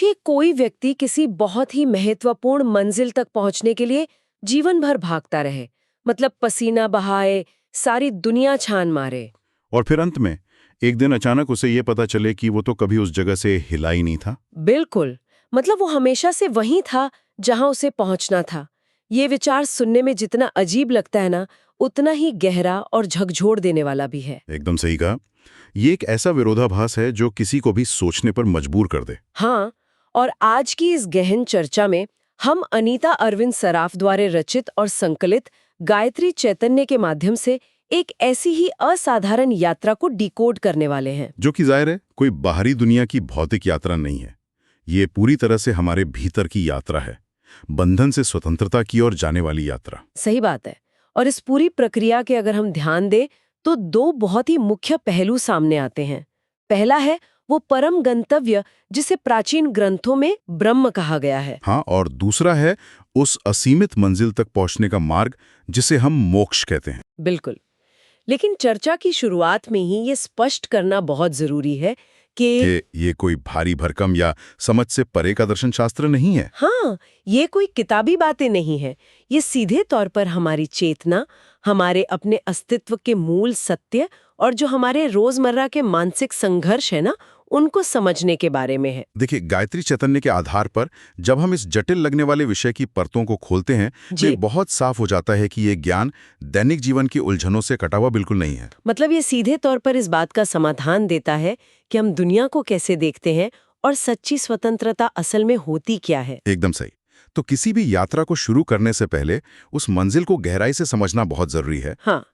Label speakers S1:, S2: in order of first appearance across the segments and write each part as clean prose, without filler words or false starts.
S1: सोचिए कोई व्यक्ति किसी बहुत ही महत्वपूर्ण मंजिल तक पहुंचने के लिए जीवन भर भागता रहे, मतलब पसीना बहाए, सारी दुनिया छान मारे।
S2: और फिर अंत में एक दिन अचानक उसे ये पता चले कि वो तो कभी उस जगह से हिला ही नहीं था।
S1: बिल्कुल, मतलब वो हमेशा से वहीं था जहां उसे पहुंचना था। ये विचार सुनने में जितना अजीब लगता है ना, उतना ही गहरा और झकझोर देने वाला भी है।
S2: एकदम सही कहा। ये एक ऐसा विरोधाभास है जो किसी को भी सोचने पर मजबूर कर दे।
S1: हाँ, और आज की इस गहन चर्चा में हम अनीता अरविंद सराफ द्वारा रचित और संकलित गायत्री चैतन्य के माध्यम से एक ऐसी ही असाधारण यात्रा को डिकोड करने वाले हैं।
S2: जो कि जाहिर है कोई बाहरी दुनिया की भौतिक यात्रा नहीं है। ये पूरी तरह से हमारे भीतर की यात्रा है, बंधन से स्वतंत्रता की ओर जाने वाली यात्रा।
S1: सही बात है। और इस पूरी प्रक्रिया के अगर हम ध्यान दें तो दो बहुत ही मुख्य पहलू सामने आते हैं। पहला है वो परम गंतव्य जिसे प्राचीन ग्रंथों में ब्रह्म कहा गया है।
S2: हाँ, और दूसरा है उस असीमित मंजिल तक पहुंचने का मार्ग जिसे हम मोक्ष कहते हैं।
S1: बिल्कुल। लेकिन चर्चा की शुरुआत में ही ये स्पष्ट करना बहुत जरूरी है कि
S2: ये कोई भारी भरकम या समझ से परे का दर्शन शास्त्र नहीं है।
S1: हाँ, ये कोई किताबी बातें नहीं है। ये सीधे तौर पर हमारी चेतना, हमारे अपने अस्तित्व के मूल सत्य और जो हमारे रोजमर्रा के मानसिक संघर्ष है ना, उनको समझने के बारे में है।
S2: देखिए, गायत्री चैतन्य के आधार पर जब हम इस जटिल लगने वाले विषय की परतों को खोलते हैं तो ये बहुत साफ हो जाता है कि ये ज्ञान दैनिक जीवन की उलझनों से कटा हुआ बिल्कुल नहीं है।
S1: मतलब ये सीधे तौर पर इस बात का समाधान देता है कि हम दुनिया को कैसे देखते हैं और सच्ची स्वतंत्रता असल में होती क्या है।
S2: एकदम सही। तो किसी भी यात्रा को शुरू करने से पहले उस मंजिल को गहराई से समझना बहुत जरूरी है।
S1: हाँ,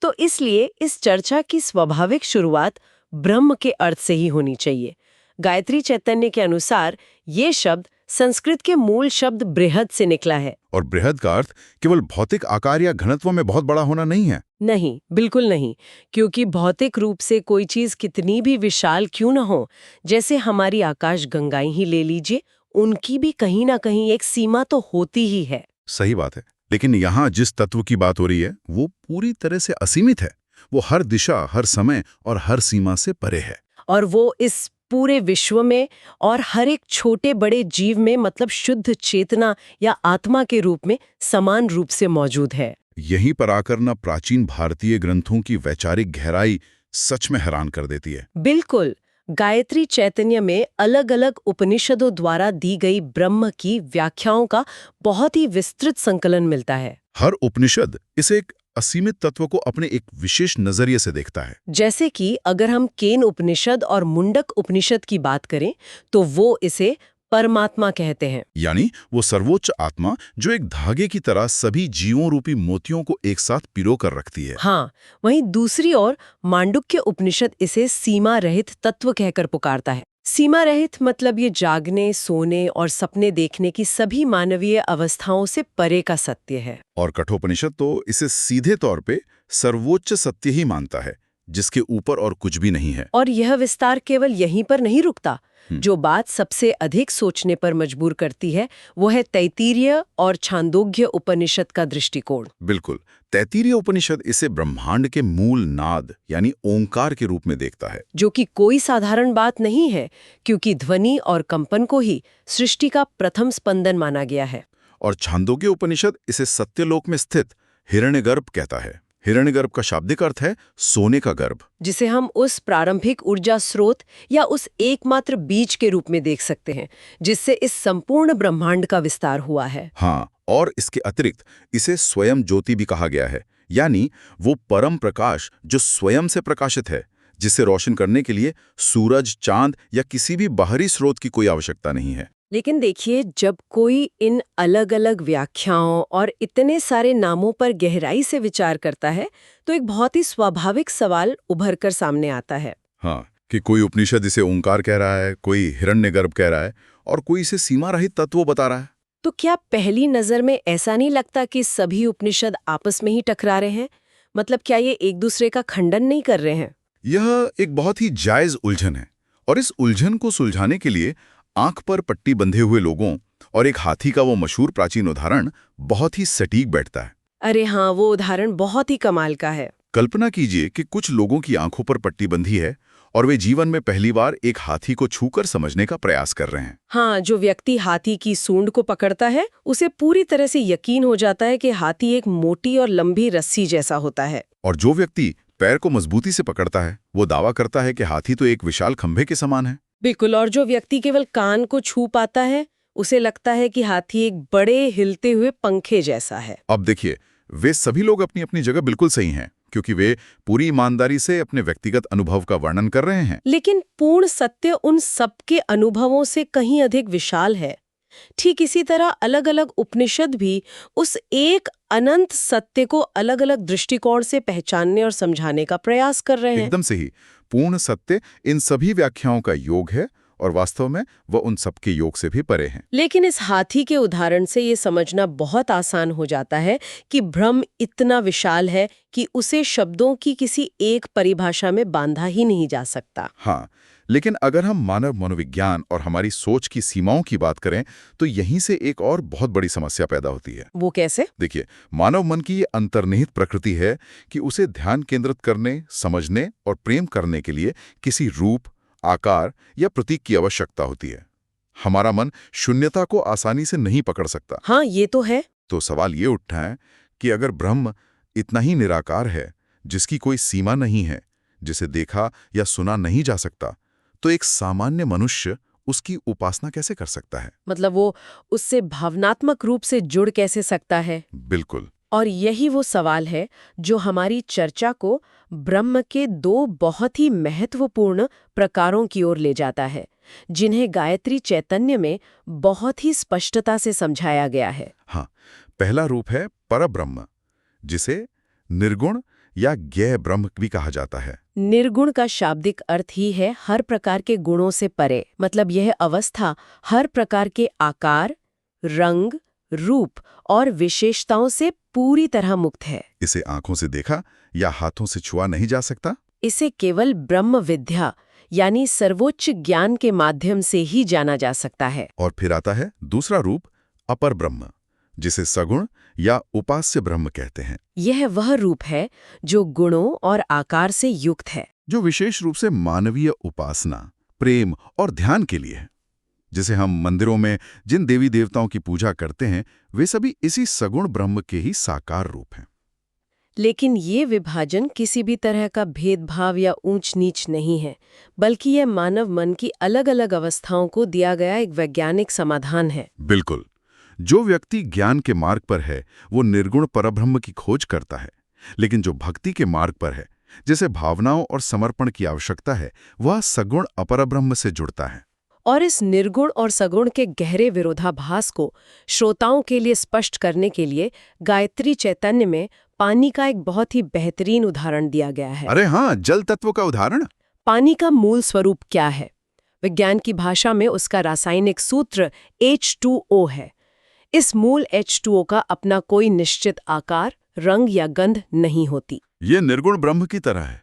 S1: तो इसलिए इस चर्चा की स्वाभाविक शुरुआत ब्रह्म के अर्थ से ही होनी चाहिए। गायत्री चैतन्य के अनुसार ये शब्द संस्कृत के मूल शब्द बृहद से निकला है।
S2: और बृहद का अर्थ केवल भौतिक आकार या घनत्व में बहुत बड़ा होना नहीं है।
S1: नहीं, बिल्कुल नहीं, क्योंकि भौतिक रूप से कोई चीज कितनी भी विशाल क्यों न हो, जैसे हमारी आकाश गंगाएं ही ले लीजिए, उनकी भी कहीं ना कहीं एक सीमा तो होती ही है।
S2: सही बात है, लेकिन यहाँ जिस तत्व की बात हो रही है वो पूरी तरह से असीमित है। वो हर दिशा, हर समय और हर सीमा से परे है।
S1: और वो इस पूरे विश्व में और हर एक छोटे बड़े जीव में, मतलब शुद्ध चेतना या आत्मा के रूप में समान रूप से मौजूद है।
S2: यहीं पर आकर ना प्राचीन भारतीय ग्रंथों की वैचारिक गहराई सच में हैरान कर देती है।
S1: बिल्कुल। गायत्री चैतन्य में अलग अलग उपनिषदों द्वारा दी गई ब्रह्म की व्याख्याओं का बहुत ही विस्तृत संकलन मिलता है।
S2: हर उपनिषद इसे एक असीमित तत्व को अपने एक विशेष नजरिए से देखता है।
S1: जैसे कि अगर हम केन उपनिषद और मुंडक उपनिषद की बात करें तो वो इसे परमात्मा कहते हैं,
S2: यानी वो सर्वोच्च आत्मा जो एक धागे की तरह सभी जीवों रूपी मोतियों को एक साथ पिरो कर रखती है।
S1: हाँ, वहीं दूसरी ओर मांडुक्य उपनिषद इसे सीमा रहित तत्व कहकर पुकारता है। सीमा रहित मतलब ये जागने, सोने और सपने देखने की सभी मानवीय अवस्थाओं से परे का सत्य है।
S2: और कठोपनिषद तो इसे सीधे तौर पे सर्वोच्च सत्य ही मानता है, जिसके ऊपर और कुछ भी नहीं है।
S1: और यह विस्तार केवल यहीं पर नहीं रुकता। जो बात सबसे अधिक सोचने पर मजबूर करती है वो है तैत्तिरीय और छांदोग्य उपनिषद का दृष्टिकोण।
S2: बिल्कुल, तैत्तिरीय उपनिषद इसे ब्रह्मांड के मूल नाद यानी ओंकार के रूप में देखता है,
S1: जो कि कोई साधारण बात नहीं है, क्योंकि ध्वनि और कंपन को ही सृष्टि का प्रथम स्पंदन माना गया है।
S2: और छांदोग्य उपनिषद इसे सत्यलोक में स्थित हिरण्यगर्भ कहता है। हिरण्यगर्भ का शाब्दिक अर्थ है सोने का गर्भ,
S1: जिसे हम उस प्रारंभिक ऊर्जा स्रोत या उस एकमात्र बीज के रूप में देख सकते हैं जिससे इस संपूर्ण ब्रह्मांड का विस्तार हुआ है।
S2: हाँ, और इसके अतिरिक्त इसे स्वयं ज्योति भी कहा गया है, यानी वो परम प्रकाश जो स्वयं से प्रकाशित है, जिसे रोशन करने के लिए सूरज, चांद या किसी भी बाहरी स्रोत की कोई आवश्यकता नहीं है।
S1: लेकिन देखिए, जब कोई इन अलग अलग व्याख्याओं और इतने सारे नामों पर गहराई से विचार करता है तो एक बहुत ही स्वाभाविक सवाल उभर कर सामने आता है।
S2: हाँ, कि कोई उपनिषद इसे ओंकार कह रहा है, कोई हिरण्यगर्भ कह रहा है और कोई इसे सीमा रहित तत्व बता रहा है।
S1: तो क्या पहली नजर में ऐसा नहीं लगता कि सभी उपनिषद आपस में ही टकरा रहे हैं? मतलब क्या ये एक दूसरे का खंडन नहीं कर रहे हैं?
S2: यह एक बहुत ही जायज उलझन है और इस उलझन को सुलझाने के लिए आंख पर पट्टी बंधे हुए लोगों और एक हाथी का वो मशहूर प्राचीन उदाहरण बहुत ही सटीक बैठता है।
S1: अरे हाँ, वो उदाहरण बहुत ही कमाल का है।
S2: कल्पना कीजिए कि कुछ लोगों की आंखों पर पट्टी बंधी है और वे जीवन में पहली बार एक हाथी को छूकर समझने का प्रयास कर रहे हैं।
S1: हाँ, जो व्यक्ति हाथी की सूंड को पकड़ता है उसे पूरी तरह से यकीन हो जाता है कि हाथी एक मोटी और लंबी रस्सी जैसा होता है।
S2: और जो व्यक्ति पैर को मजबूती से पकड़ता है वो दावा करता है कि हाथी तो एक विशाल खंभे के समान है।
S1: बिल्कुल, और जो व्यक्ति केवल कान को छू पाता है उसे लगता है कि हाथी एक बड़े हिलते हुए पंखे जैसा है।
S2: अब देखिए, वे सभी लोग अपनी अपनी जगह बिल्कुल सही हैं, क्योंकि वे पूरी ईमानदारी से अपने व्यक्तिगत अनुभव का वर्णन कर रहे हैं।
S1: लेकिन पूर्ण सत्य उन सबके अनुभवों से कहीं अधिक विशाल है। ठीक इसी तरह अलग अलग उपनिषद भी उस एक अनंत सत्य को अलग अलग दृष्टिकोण से पहचानने और समझाने का प्रयास कर रहे हैं।
S2: एकदम सही। पूर्ण सत्य इन सभी व्याख्याओं का योग है और वास्तव में वह उन सबके योग से भी परे हैं।
S1: लेकिन इस हाथी के उदाहरण से ये समझना बहुत आसान हो जाता है कि ब्रह्म इतना विशाल है कि उसे शब्दों की किसी एक परिभाषा में बांधा ही नहीं जा सकता।
S2: हाँ, लेकिन अगर हम मानव मनोविज्ञान और हमारी सोच की सीमाओं की बात करें तो यहीं से एक और बहुत बड़ी समस्या पैदा होती है।
S1: वो कैसे?
S2: देखिए, मानव मन की ये अंतर्निहित प्रकृति है कि उसे ध्यान केंद्रित करने, समझने और प्रेम करने के लिए किसी रूप, आकार या प्रतीक की आवश्यकता होती है। हमारा मन शून्यता को आसानी से नहीं पकड़ सकता।
S1: हाँ, ये तो है।
S2: तो सवाल ये उठता है कि अगर ब्रह्म इतना ही निराकार है, जिसकी कोई सीमा नहीं है, जिसे देखा या सुना नहीं जा सकता, तो एक सामान्य मनुष्य उसकी उपासना कैसे कर सकता है?
S1: मतलब वो उससे भावनात्मक रूप से जुड़ कैसे सकता है?
S2: बिल्कुल।
S1: और यही वो सवाल है जो हमारी चर्चा को ब्रह्म के दो बहुत ही महत्वपूर्ण प्रकारों की ओर ले जाता है, जिन्हें गायत्री चैतन्य में बहुत ही स्पष्टता से समझाया गया है।
S2: हाँ, पहला रूप है परब्रह्म, जिसे निर्गुण या ज्ञेय ब्रह्म भी कहा जाता है।
S1: निर्गुण का शाब्दिक अर्थ ही है हर प्रकार के गुणों से परे। मतलब यह अवस्था हर प्रकार के आकार, रंग, रूप और विशेषताओं से पूरी तरह मुक्त है।
S2: इसे आंखों से देखा या हाथों से छुआ नहीं जा सकता।
S1: इसे केवल ब्रह्म विद्या यानी सर्वोच्च ज्ञान के माध्यम से ही जाना जा सकता है।
S2: और फिर आता है दूसरा रूप, अपर ब्रह्म, जिसे सगुण या उपास्य ब्रह्म कहते हैं।
S1: यह वह रूप है जो गुणों और आकार से युक्त है,
S2: जो विशेष रूप से मानवीय उपासना, प्रेम और ध्यान के लिए है। जिसे हम मंदिरों में जिन देवी देवताओं की पूजा करते हैं, वे सभी इसी सगुण ब्रह्म के ही साकार रूप हैं।
S1: लेकिन ये विभाजन किसी भी तरह का भेदभाव या ऊंच नीच नहीं है, बल्कि यह मानव मन की अलग अलग अवस्थाओं को दिया गया एक वैज्ञानिक समाधान है।
S2: बिल्कुल। जो व्यक्ति ज्ञान के मार्ग पर है वो निर्गुण परब्रह्म की खोज करता है, लेकिन जो भक्ति के मार्ग पर है, जिसे भावनाओं और समर्पण की आवश्यकता है, वह सगुण अपरब्रह्म से जुड़ता है।
S1: और इस निर्गुण और सगुण के गहरे विरोधाभास को श्रोताओं के लिए स्पष्ट करने के लिए गायत्री चैतन्य में पानी का एक बहुत ही बेहतरीन उदाहरण दिया गया है।
S2: अरे हाँ, जल तत्व का उदाहरण।
S1: पानी का मूल स्वरूप क्या है? विज्ञान की भाषा में उसका रासायनिक सूत्र H2O है। इस मूल H2O का अपना कोई निश्चित आकार, रंग या गंध नहीं होती।
S2: ये निर्गुण ब्रह्म की तरह है,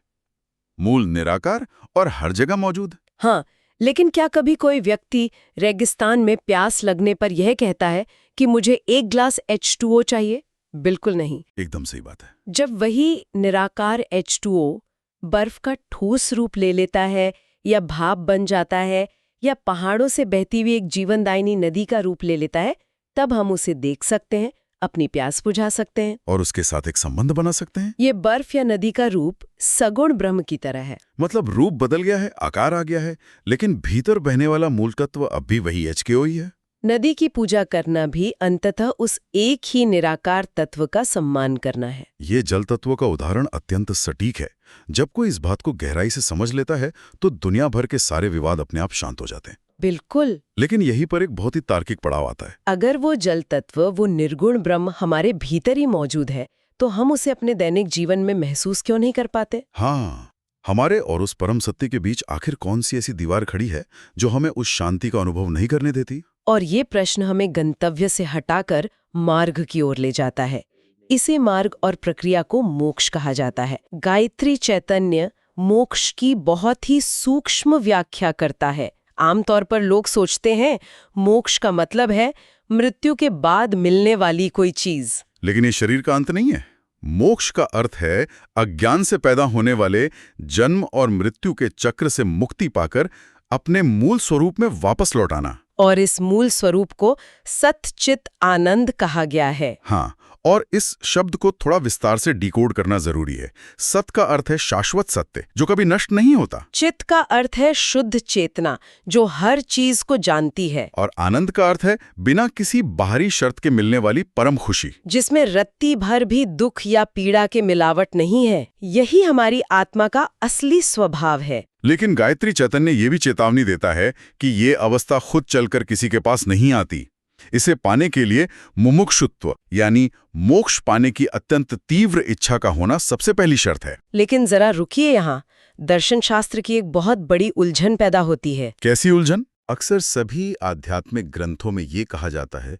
S2: मूल निराकार और हर जगह मौजूद।
S1: हाँ, लेकिन क्या कभी कोई व्यक्ति रेगिस्तान में प्यास लगने पर यह कहता है कि मुझे 1 ग्लास H2O चाहिए? बिल्कुल नहीं।
S2: एकदम सही बात है।
S1: जब वही निराकार H2O बर्फ का ठोस रूप ले लेता है या भाप बन जाता है या पहाड़ों से बहती हुई एक जीवनदायिनी नदी का रूप ले लेता है, तब हम उसे देख सकते हैं, अपनी प्यास बुझा सकते हैं
S2: और उसके साथ एक संबंध बना सकते हैं।
S1: ये बर्फ या नदी का रूप सगुण ब्रह्म की तरह है।
S2: मतलब रूप बदल गया है, आकार आ गया है, लेकिन भीतर बहने वाला मूल तत्व अब भी वही H2O ही है।
S1: नदी की पूजा करना भी अंततः उस एक ही निराकार तत्व का सम्मान करना है।
S2: ये जल तत्व का उदाहरण अत्यंत सटीक है। जब कोई इस बात को गहराई से समझ लेता है तो दुनिया भर के सारे विवाद अपने आप शांत हो जाते हैं।
S1: बिल्कुल।
S2: लेकिन यहीं पर एक बहुत ही तार्किक पड़ाव आता है।
S1: अगर वो जल तत्व, वो निर्गुण ब्रह्म हमारे भीतर ही मौजूद है, तो हम उसे अपने दैनिक जीवन में महसूस क्यों नहीं कर पाते?
S2: हाँ, हमारे और उस परम सत्य के बीच आखिर कौन सी ऐसी दीवार खड़ी है जो हमें उस शांति का अनुभव नहीं करने देती?
S1: और ये प्रश्न हमें गंतव्य से हटाकर मार्ग की ओर ले जाता है। इसे मार्ग और प्रक्रिया को मोक्ष कहा जाता है। गायत्री चैतन्य मोक्ष की बहुत ही सूक्ष्म व्याख्या करता है। आमतौर पर लोग सोचते हैं मोक्ष का मतलब है मृत्यु के बाद मिलने वाली कोई चीज।
S2: लेकिन ये शरीर का अंत नहीं है। मोक्ष का अर्थ है अज्ञान से पैदा होने वाले जन्म और मृत्यु के चक्र से मुक्ति पाकर अपने मूल स्वरूप में वापस लौटाना।
S1: और इस मूल स्वरूप को सत चित आनंद कहा गया है।
S2: हाँ, और इस शब्द को थोड़ा विस्तार से डिकोड करना जरूरी है। सत का अर्थ है शाश्वत सत्य, जो कभी नष्ट नहीं होता।
S1: चित का अर्थ है शुद्ध चेतना, जो हर चीज को जानती है।
S2: और आनंद का अर्थ है बिना किसी बाहरी शर्त के मिलने वाली परम खुशी,
S1: जिसमें रत्ती भर भी दुख या पीड़ा के मिलावट नहीं है। यही हमारी आत्मा का असली स्वभाव है।
S2: लेकिन गायत्री चैतन्य ये भी चेतावनी देता है कि ये अवस्था खुद चलकर किसी के पास नहीं आती। इसे पाने के लिए मुमुक्षुत्व यानी मोक्ष पाने की अत्यंत तीव्र इच्छा का होना सबसे पहली शर्त है।
S1: लेकिन जरा रुकिए, यहाँ दर्शन शास्त्र की एक बहुत बड़ी उलझन पैदा होती है।
S2: कैसी उलझन? अक्सर सभी आध्यात्मिक ग्रंथों में ये कहा जाता है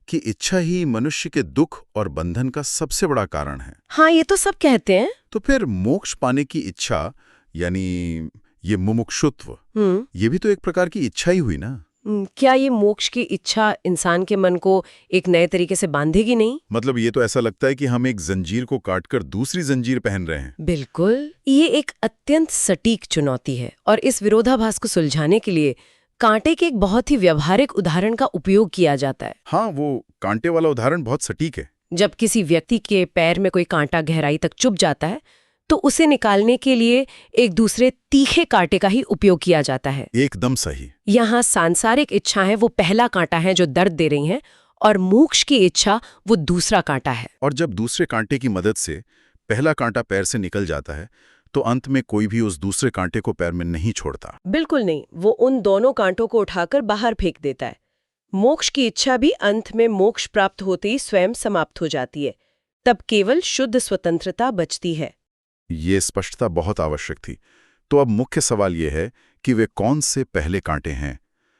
S2: कि इच्छा ही मनुष्य के दुख और बंधन का सबसे बड़ा कारण है।
S1: हाँ, ये तो सब कहते हैं।
S2: तो फिर मोक्ष पाने की इच्छा यानी ये मुमुक्षुत्व, ये भी तो एक प्रकार की इच्छा ही हुई ना।
S1: क्या ये मोक्ष की इच्छा इंसान के मन को एक नए तरीके से बांधेगी नहीं?
S2: मतलब ये तो ऐसा लगता है कि हम एक जंजीर को काटकर दूसरी जंजीर पहन रहे हैं।
S1: बिल्कुल, ये एक अत्यंत सटीक चुनौती है। और इस विरोधाभास को सुलझाने के लिए कांटे के एक बहुत ही व्यवहारिक उदाहरण का उपयोग किया जाता है।
S2: हाँ, वो कांटे वाला उदाहरण बहुत सटीक है।
S1: जब किसी व्यक्ति के पैर में कोई कांटा गहराई तक चुभ जाता है तो उसे निकालने के लिए एक दूसरे तीखे कांटे का ही उपयोग किया जाता है।
S2: एकदम सही।
S1: यहाँ सांसारिक इच्छा है वो पहला कांटा है जो दर्द दे रही है, और मोक्ष की इच्छा वो दूसरा कांटा है।
S2: और जब दूसरे कांटे की मदद से पहला कांटा पैर से निकल जाता है तो अंत में कोई भी उस दूसरे कांटे को पैर में नहीं छोड़ता।
S1: बिल्कुल नहीं, वो उन दोनों कांटों को उठाकर बाहर फेंक देता है। मोक्ष की इच्छा भी अंत में मोक्ष प्राप्त होते ही स्वयं समाप्त हो जाती है। तब केवल शुद्ध स्वतंत्रता बचती है।
S2: ये स्पष्टता बहुत आवश्यक थी। तो अब मुख्य सवाल ये है कि वे कौन से पहले कांटे हैं,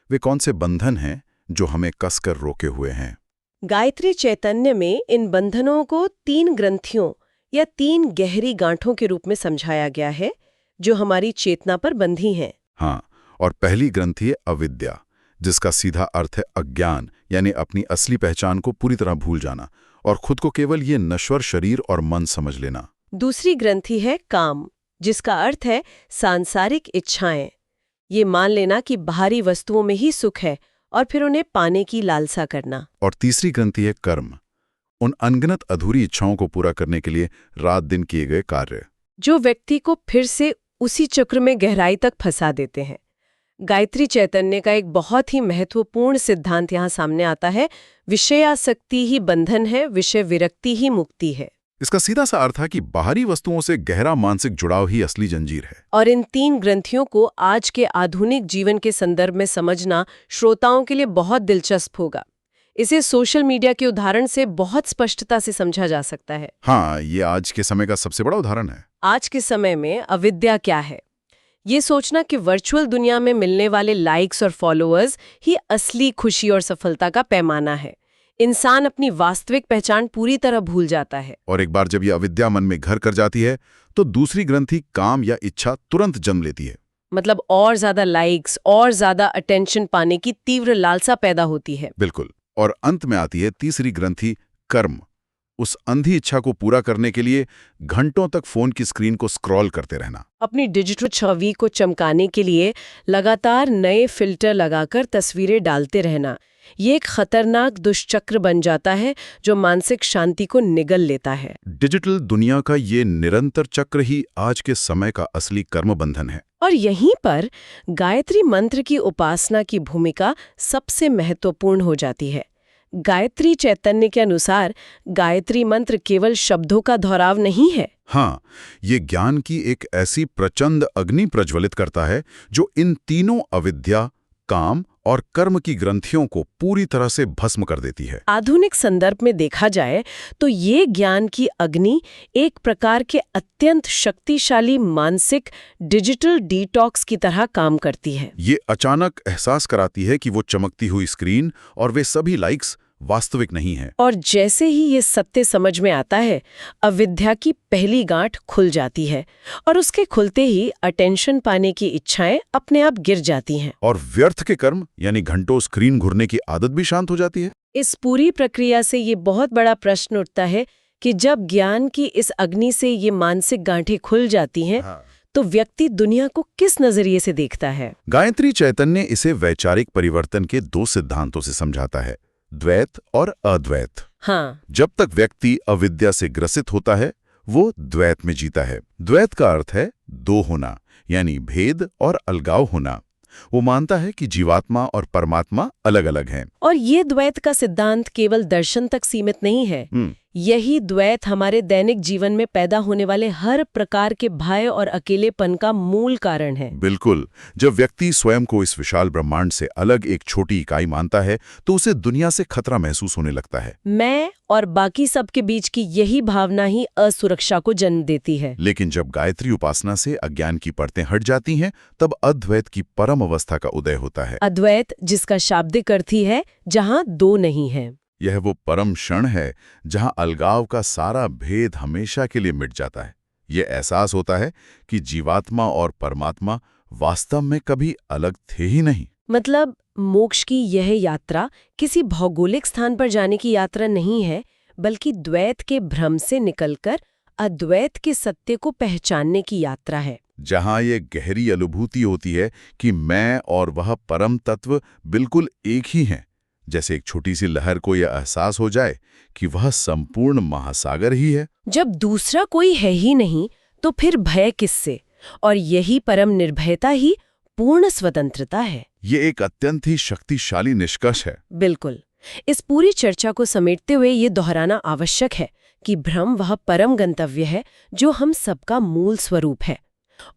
S2: वे कौन से बंधन हैं जो हमें कसकर रोके हुए हैं।
S1: गायत्री चैतन्य में इन बंधनों को 3 ग्रंथियों या 3 गहरी गांठों के रूप में समझाया गया है, जो हमारी चेतना पर बंधी हैं।
S2: हाँ, और पहली ग्रंथि है अविद्या, जिसका सीधा अर्थ है अज्ञान, यानी अपनी असली पहचान को पूरी तरह भूल जाना और खुद को केवल ये नश्वर शरीर और मन समझ लेना।
S1: दूसरी ग्रंथि है काम, जिसका अर्थ है सांसारिक इच्छाएं। ये मान लेना कि बाहरी वस्तुओं में ही सुख है और फिर उन्हें पाने की लालसा करना।
S2: और तीसरी ग्रंथि है कर्म, उन अनगिनत अधूरी इच्छाओं को पूरा करने के लिए रात दिन किए गए कार्य,
S1: जो व्यक्ति को फिर से उसी चक्र में गहराई तक फंसा देते हैं। गायत्री चैतन्य का एक बहुत ही महत्वपूर्ण सिद्धांत यहाँ सामने आता है, विषयासक्ति ही बंधन है, विषय विरक्ति ही मुक्ति है।
S2: इसका सीधा सा अर्थ है कि बाहरी वस्तुओं से गहरा मानसिक जुड़ाव ही असली जंजीर है।
S1: और इन 3 ग्रंथियों को आज के आधुनिक जीवन के संदर्भ में समझना श्रोताओं के लिए बहुत दिलचस्प होगा। इसे सोशल मीडिया के उदाहरण से बहुत स्पष्टता से समझा जा सकता है।
S2: हाँ, ये आज के समय का सबसे बड़ा उदाहरण है।
S1: आज के समय में अविद्या क्या है? ये सोचना कि वर्चुअल दुनिया में मिलने वाले लाइक्स और फॉलोअर्स ही असली खुशी और सफलता का पैमाना है। इंसान अपनी वास्तविक पहचान पूरी तरह भूल जाता है।
S2: और एक बार जब यह अविद्या मन में घर कर जाती है तो दूसरी ग्रंथि काम या इच्छा तुरंत जन्म लेती है।
S1: मतलब और ज्यादा लाइक्स और ज्यादा अटेंशन पाने की तीव्र लालसा पैदा होती है।
S2: बिल्कुल। और अंत में आती है तीसरी ग्रंथि कर्म। उस अंधी इच्छा को पूरा करने के लिए घंटों तक फोन की स्क्रीन को स्क्रॉल करते रहना,
S1: अपनी डिजिटल छवि को चमकाने के लिए लगातार नए फिल्टर लगाकर तस्वीरें डालते रहना। ये एक खतरनाक दुष्चक्र बन जाता है जो मानसिक शांति को निगल लेता है।
S2: डिजिटल दुनिया का ये निरंतर चक्र ही आज के समय का असली कर्म बंधन है।
S1: और यहीं पर गायत्री मंत्र की उपासना की भूमिका सबसे महत्वपूर्ण हो जाती है। गायत्री चैतन्य के अनुसार गायत्री मंत्र केवल शब्दों का दोहराव नहीं है।
S2: हाँ, ये ज्ञान की एक ऐसी प्रचंड अग्नि प्रज्वलित करता है जो इन तीनों अविद्या, काम और कर्म की ग्रंथियों को पूरी तरह से भस्म कर देती है।
S1: आधुनिक संदर्भ में देखा जाए तो ये ज्ञान की अग्नि एक प्रकार के अत्यंत शक्तिशाली मानसिक डिजिटल डिटॉक्स की तरह काम करती है।
S2: ये अचानक एहसास कराती है कि वो चमकती हुई स्क्रीन और वे सभी लाइक्स वास्तविक नहीं है।
S1: और जैसे ही ये सत्य समझ में आता है, अविद्या की पहली गांठ खुल जाती है और उसके खुलते ही अटेंशन पाने की इच्छाएं अपने आप गिर जाती हैं।
S2: और व्यर्थ के कर्म यानी घंटों स्क्रीन घुरने की आदत भी शांत हो जाती है।
S1: इस पूरी प्रक्रिया से ये बहुत बड़ा प्रश्न उठता है कि जब ज्ञान की इस अग्नि से ये मानसिक गांठें खुल जाती हैं, तो व्यक्ति दुनिया को किस नजरिए से देखता है?
S2: गायत्री चैतन्य इसे वैचारिक परिवर्तन के 2 सिद्धांतों से समझाता है, द्वैत और अद्वैत।
S1: हाँ,
S2: जब तक व्यक्ति अविद्या से ग्रसित होता है, वो द्वैत में जीता है। द्वैत का अर्थ है दो होना, यानी भेद और अलगाव होना। वो मानता है कि जीवात्मा और परमात्मा अलग अलग हैं।
S1: और ये द्वैत का सिद्धांत केवल दर्शन तक सीमित नहीं है। यही द्वैत हमारे दैनिक जीवन में पैदा होने वाले हर प्रकार के भय और अकेलेपन का मूल कारण है।
S2: बिल्कुल। जब व्यक्ति स्वयं को इस विशाल ब्रह्मांड से अलग एक छोटी इकाई मानता है, तो उसे दुनिया से खतरा महसूस होने लगता है।
S1: मैं और बाकी सब के बीच की यही भावना ही असुरक्षा को जन्म देती है।
S2: लेकिन जब गायत्री उपासना से अज्ञान की परतें हट जाती हैं, तब अद्वैत की परम अवस्था का उदय होता है।
S1: अद्वैत, जिसका शाब्दिक अर्थ ही है जहां दो नहीं है।
S2: यह वो परम क्षण है जहां अलगाव का सारा भेद हमेशा के लिए मिट जाता है। ये एहसास होता है कि जीवात्मा और परमात्मा वास्तव में कभी अलग थे ही नहीं।
S1: मतलब मोक्ष की यह यात्रा किसी भौगोलिक स्थान पर जाने की यात्रा नहीं है, बल्कि द्वैत के भ्रम से निकलकर अद्वैत के सत्य को पहचानने की यात्रा है।
S2: जहां ये गहरी अनुभूति होती है कि मैं और वह परम तत्व बिल्कुल एक ही हैं। जैसे एक छोटी सी लहर को यह एहसास हो जाए कि वह संपूर्ण महासागर ही है।
S1: जब दूसरा कोई है ही नहीं, तो फिर भय किससे? और यही परम निर्भयता ही पूर्ण स्वतंत्रता है।
S2: ये एक अत्यंत ही शक्तिशाली निष्कर्ष है।
S1: बिल्कुल। इस पूरी चर्चा को समेटते हुए ये दोहराना आवश्यक है कि भ्रम वह परम गंतव्य है जो हम सबका मूल स्वरूप है,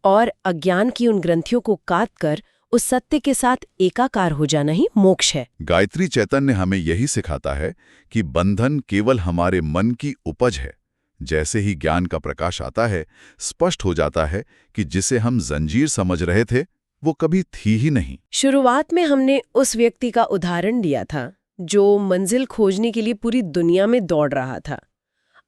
S1: और अज्ञान की उन ग्रंथियों को काट कर उस सत्य के साथ एकाकार हो जाना ही मोक्ष है।
S2: गायत्री चैतन्य हमें यही सिखाता है कि बंधन केवल हमारे मन की उपज है। जैसे ही ज्ञान का प्रकाश आता है, स्पष्ट हो जाता है कि जिसे हम जंजीर समझ रहे थे, वो कभी थी ही नहीं।
S1: शुरुआत में हमने उस व्यक्ति का उदाहरण दिया था जो मंजिल खोजने के लिए पूरी दुनिया में दौड़ रहा था।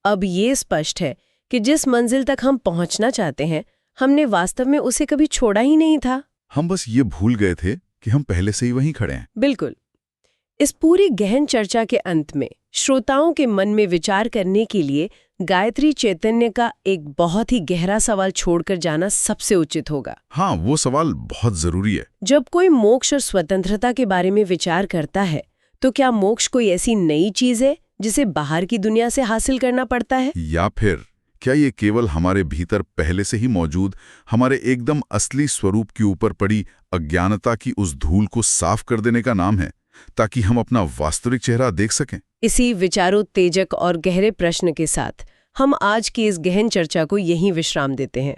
S1: अब ये स्पष्ट है कि जिस मंजिल तक हम पहुंचना चाहते हैं, हमने वास्तव में उसे कभी छोड़ा ही नहीं था।
S2: हम बस ये भूल गए थे कि हम पहले से ही वहीं खड़े हैं।
S1: बिल्कुल। इस पूरी गहन चर्चा के अंत में श्रोताओं के मन में विचार करने के लिए गायत्री चैतन्य का एक बहुत ही गहरा सवाल छोड़कर जाना सबसे उचित होगा।
S2: हाँ, वो सवाल बहुत जरूरी है।
S1: जब कोई मोक्ष और स्वतंत्रता के बारे में विचार करता है, तो क्या मोक्ष कोई ऐसी नई चीज है जिसे बाहर की दुनिया से हासिल करना पड़ता है,
S2: या फिर क्या ये केवल हमारे भीतर पहले से ही मौजूद हमारे एकदम असली स्वरूप के ऊपर पड़ी अज्ञानता की उस धूल को साफ कर देने का नाम है, ताकि हम अपना वास्तविक चेहरा देख सकें?
S1: इसी विचारोत्तेजक और गहरे प्रश्न के साथ हम आज की इस गहन चर्चा को यहीं विश्राम देते हैं।